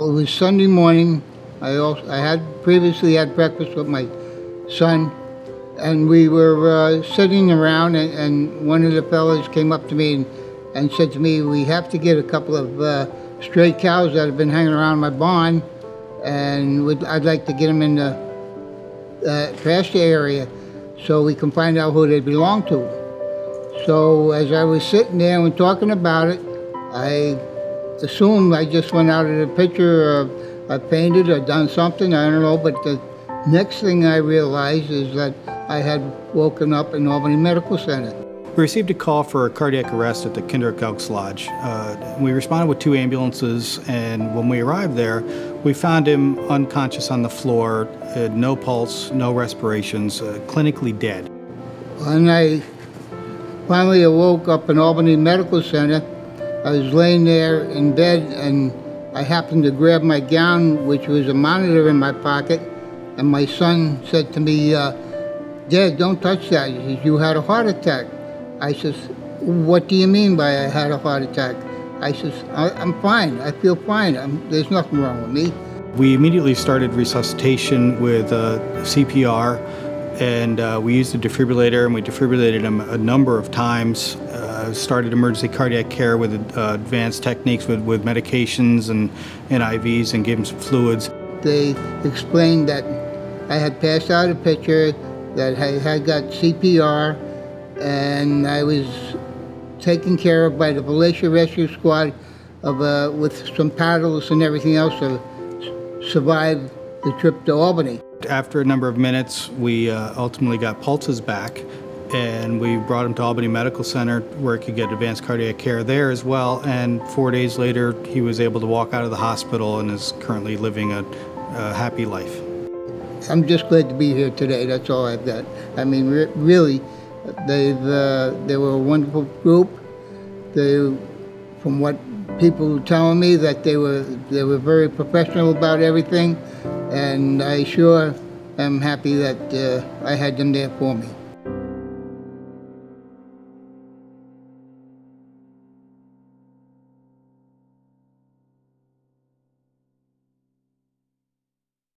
It was Sunday morning. I had previously had breakfast with my son, and we were sitting around, and one of the fellows came up to me and said to me, "We have to get a couple of stray cows that have been hanging around my barn, and I'd like to get them in the pasture area so we can find out who they belong to." So as I was sitting there and talking about it, I assumed I just went out of the picture, I painted or done something, I don't know, but the next thing I realized is that I had woken up in Albany Medical Center. We received a call for a cardiac arrest at the Kindred Elks Lodge. We responded with 2 ambulances, and when we arrived there, we found him unconscious on the floor, no pulse, no respirations, clinically dead. When I finally awoke up in Albany Medical Center, I was laying there in bed, and I happened to grab my gown, which was a monitor in my pocket, and my son said to me, "Dad, don't touch that. He says, you had a heart attack." I says, "What do you mean by I had a heart attack?" I says, I'm fine. I feel fine. There's nothing wrong with me." We immediately started resuscitation with CPR, and we used a defibrillator, and we defibrillated him a number of times. Started emergency cardiac care with advanced techniques with medications and IVs, and gave him some fluids. They explained that I had passed out a picture, that I had got CPR, and I was taken care of by the Valencia Rescue Squad with some paddles and everything else to survive the trip to Albany. After a number of minutes, we ultimately got pulses back, and we brought him to Albany Medical Center where he could get advanced cardiac care there as well. And 4 days later, he was able to walk out of the hospital and is currently living a happy life. I'm just glad to be here today. That's all I've got. I mean, really, they were a wonderful group. From what people were telling me, that they were very professional about everything, and I sure am happy that I had them there for me.